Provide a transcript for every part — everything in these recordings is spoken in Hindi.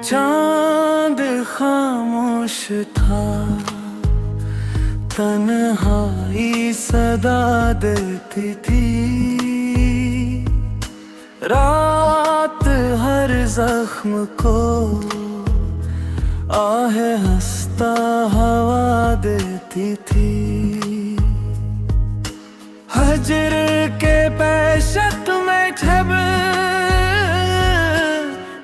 चांद खामोश था, तन्हाई सदा देती थी। रात हर जख्म को आहे हंसता हवा देती थी। हजर के पैशत में जब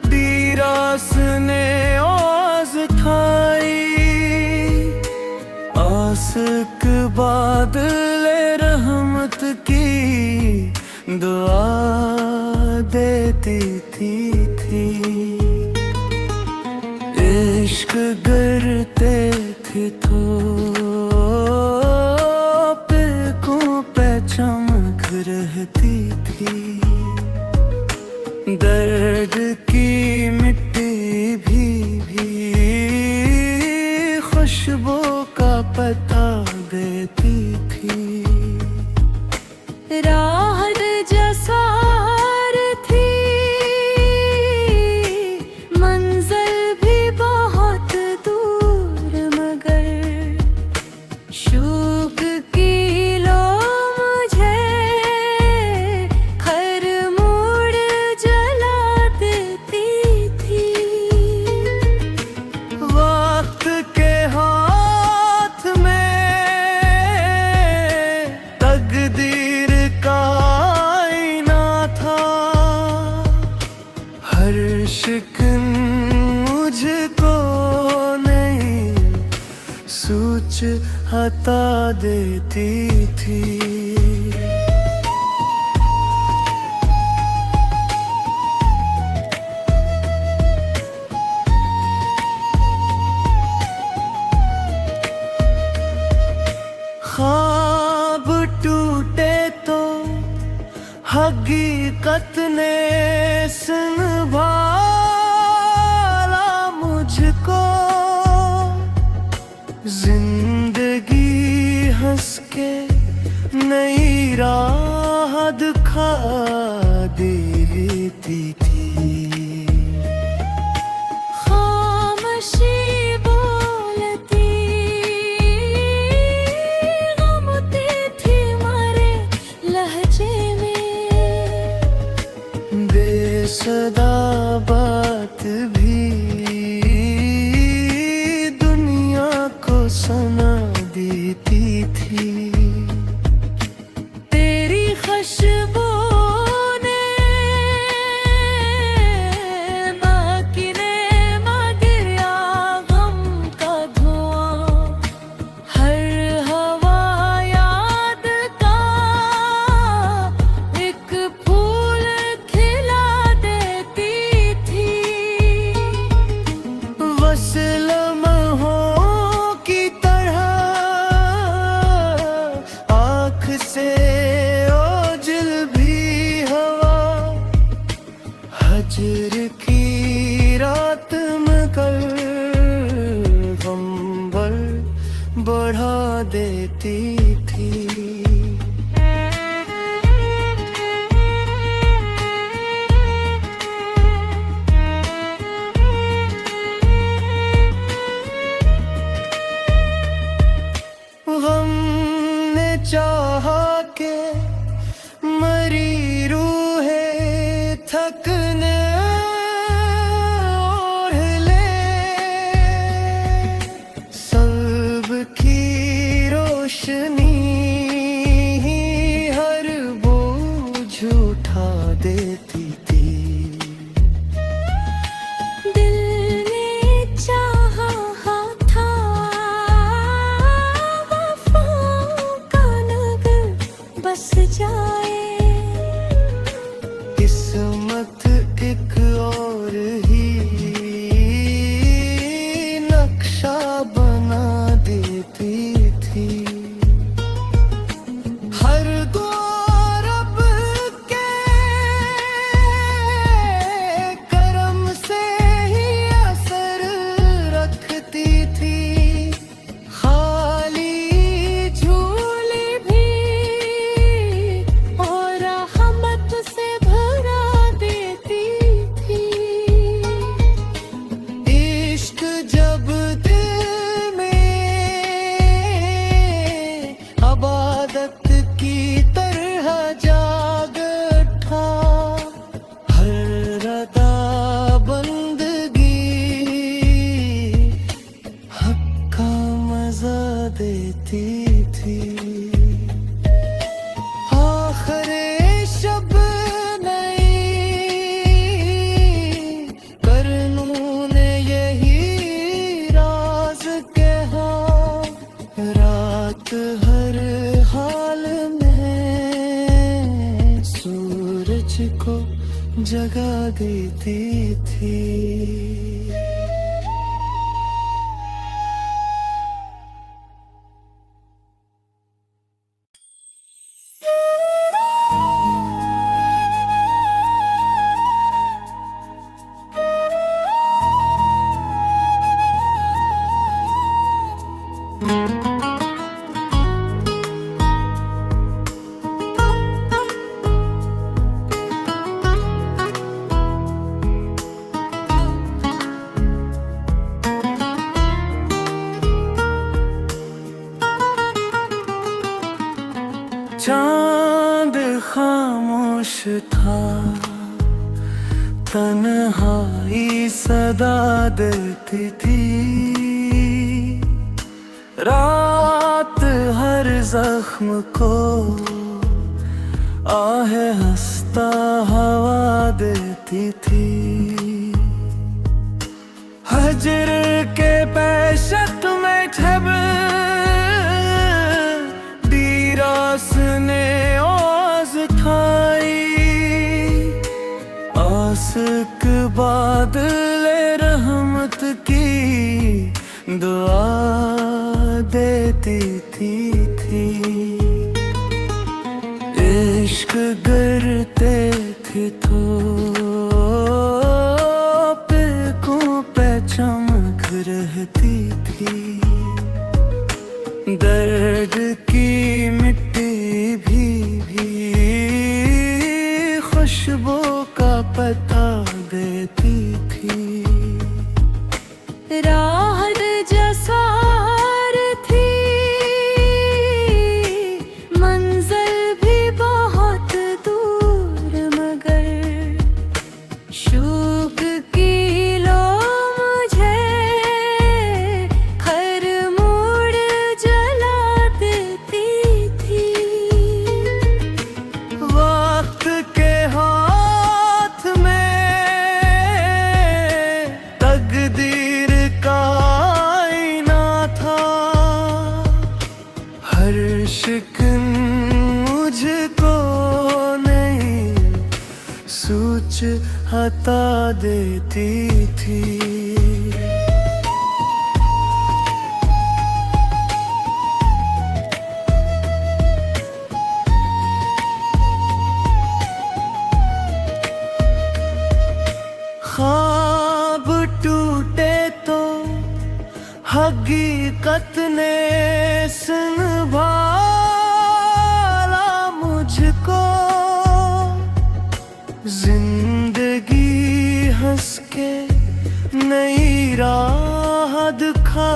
दीरास ने आवाज उठाई, आसिक बादले रहमत की दुआ देती थी। इश्क गिरते थे तो पलकों पे चमक रहती थी। दर्द की मिट्टी भी खुशबू का पता देती थी। राहत जसार थी, मंजिल भी बहुत दूर, मगर शूक की लो मुझे खर मूड़ जला देती थी। वक्त के हाथ में तकदीर का आईना था। हर शिकन मुझको नहीं सूझ हटा देती थी। ख्वाब टूटे तो हकीकत ने संभाला मुझको। जिंदगी हंस के नई राह दिखा देती थी। खामोशी बोलती, गमती थी मारे लहजे में। बेसदा बात भी दुनिया को सुना देती थी। तेरी खुशबू ने बाकी ने मगरिया गम का धुआं। हर हवा याद का एक फूल खिला देती थी। वसल लम्हों की तरह आँख से ओझल भी हवा। हजर की रात में कल कंबल बढ़ा देती थी। गम ने चाहा के मरी रूहे थकने ओढ़ ले। सब की रोशनी जगा देती थी। चांद खामोश था, तन्हाई सदा देती थी। रात हर जख्म को आहे हंसता हवा देती थी। हजर के पैशत में छब दीरास ने आवाज उठाई। आसिक बादल रहमत की दुआ देती थी। इश्क गिरते थे तो पलकों पे चमक रहती थी। दर्द की मिट्टी भी खुशबू का पता देती थी। राहत जसार थी, मंजिल भी बहुत दूर, मगर शूक की लो मुझे हर मोड़ जला देती थी। वक्त के हाथ में तकदीर का आईना था। हर शिकन मुझको नहीं सूझ हटा देती थी। ख्वाब टूटे तो हकीकत ने संभाला मुझको। जिंदगी हंस के नई राह दिखा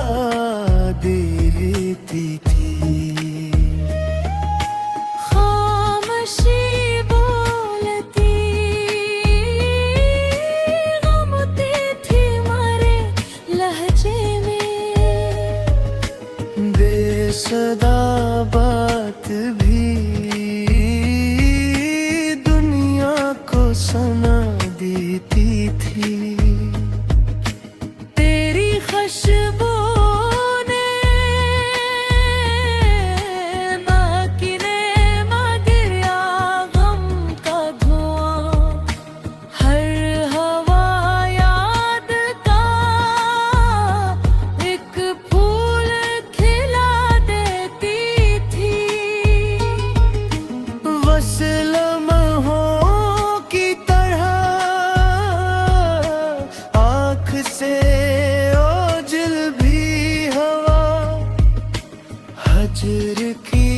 देती थी। खामोशी बोलती गमती थी मारे लहजे में। बेसदा बात भी दुनिया को सुना देती थी। तेरी खुशबू ने बाकी ने मगरिया गम का धुआं। हर हवा याद का एक फूल खिला देती थी। वसल लम्हों की तरह आँख से ओझल भी हवा। हजर की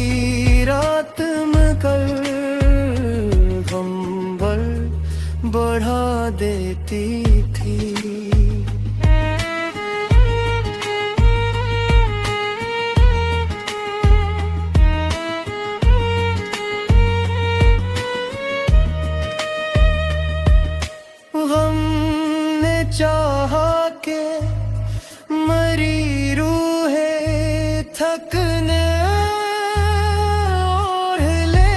रात में कर गम बढ़ा देती थी। गम ने चाहा के मरी रूहे थकने ओढ़ ले।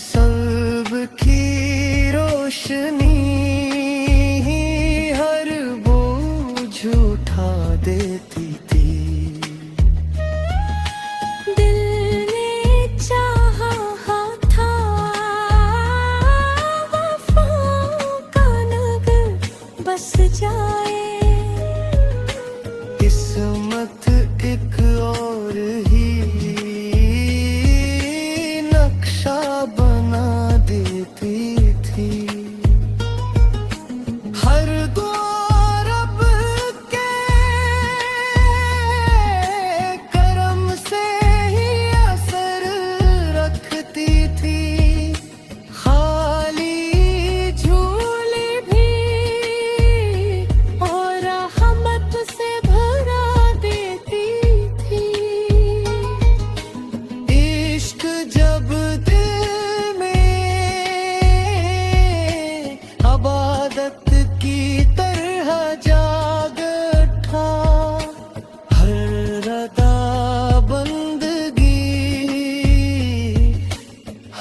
सब की रोशनी हर बोझ उठा देती थी। दिल ने चाहा था बस जाए। किस्मत एक और ही नक्शा बना देती थी। हर दौर रब के करम से ही असर रखती थी। खाली झोली भी और रहमत से भरा देती थी। इश्क जब दिल में इबादत की तरह जाग उठा। हर अदा बंदगी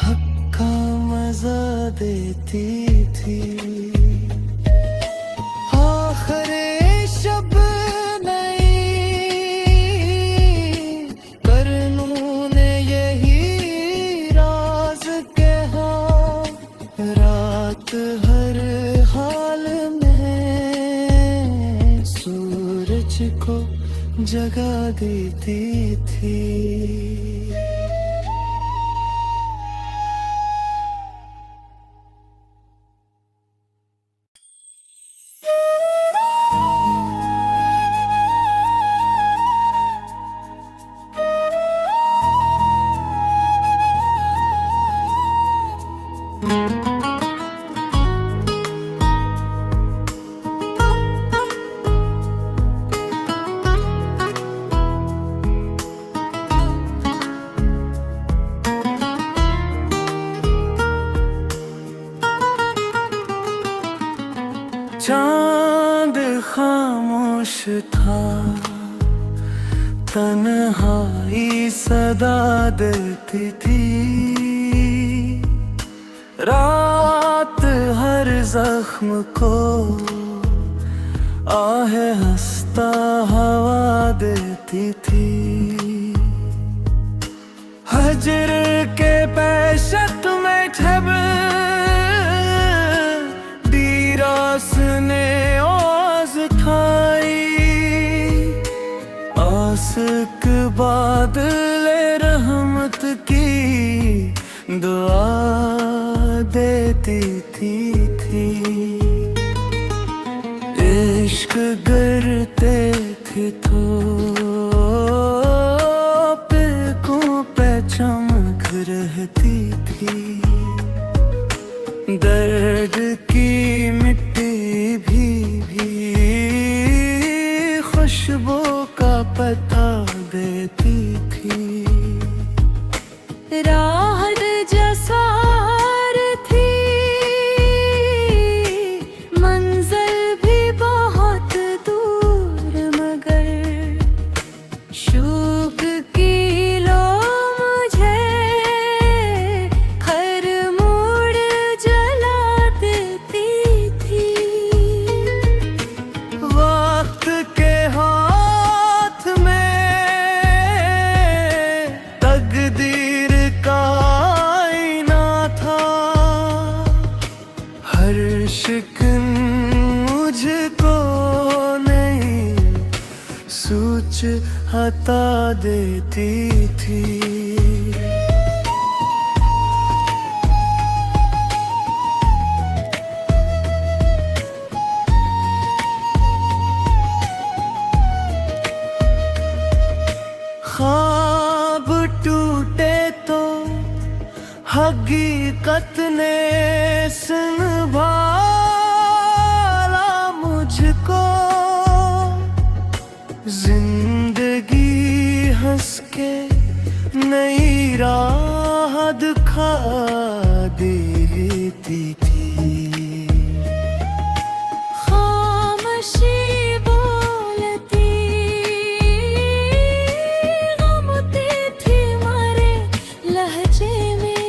हक का मजा देती थी। आखिर शब नई करनूं ने यही राज कहा। रात हर हाल में सूरज को जगा देती थी। चांद खामोश था, तन्हाई सदा देती थी। रात हर जख्म को आहे हंसता हवा देती थी। हजर के पैशत में छब दीरास ने आवाज उठाई। आसिक बादल रहमत की दुआ देती थी। इश्क करते थे तो पलकों पे चमक रहती थी। दर्द की मिट्टी भी खुशबू का पता देती थी। राह जसार थी, मंजिल भी बहुत दूर, मगर शूक की लो मुझे हर मोड़ जला देती थी। वक्त के हाथ में तकदीर का आईना था। हर शिकन मुझको नहीं सूझ हटा देती थी। ख्वाब टूटे तो हकीकत ने संभाला मुझको। जिंदगी हंस के नई राह दिखा देती थी। खामोशी बोलती गमती थी मारे लहजे में।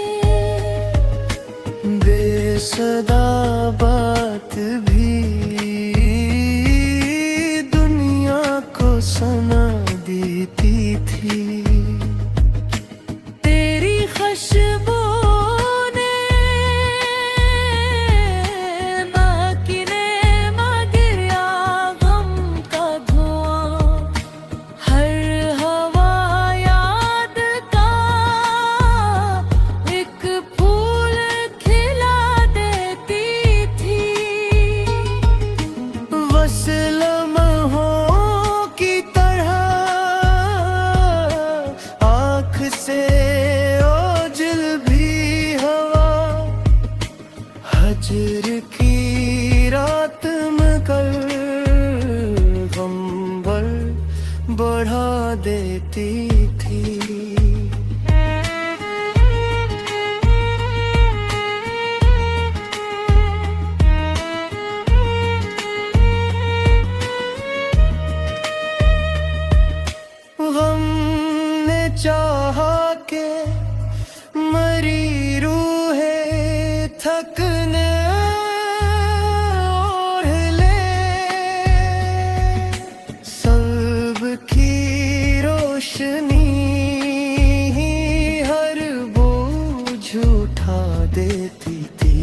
बेसदा बात भी दुनिया को सुना देती थी। तेरी खुशबू ओढ़ा देती थी। गम ने चाहा के मरी रूहे थकने ओढ़ ले, सब की रोशनी हर बोझ उठा देती थी।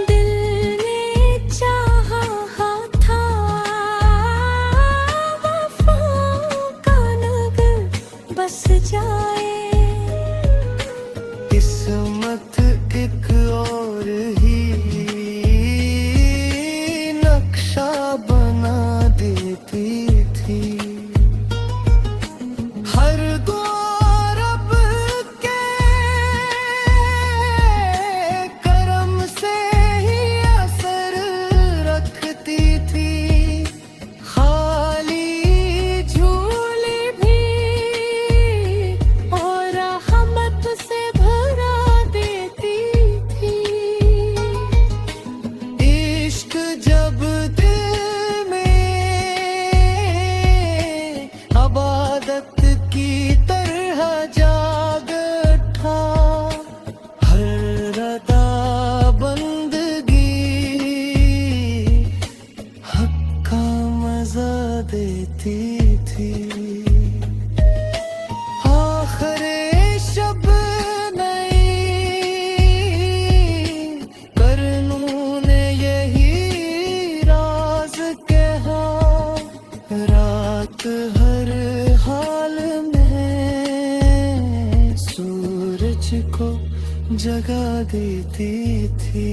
दिल ने चाहा था वफाओं का नगर बस जाए, किस्मत एक और ही नक्शा बना देती थी। हर दौर अब के करम से ही असर रखती थी। खाली झोली भी और रहमत से भरा देती थी। इश्क जब दिल में अबादत की तरह जाग उठा, हर अदा बंदगी हक का मजा देती थी। आखिरे शब नई करनूं ने यही राज कहा, रात हर हाल में सूरज को जगा देती थी।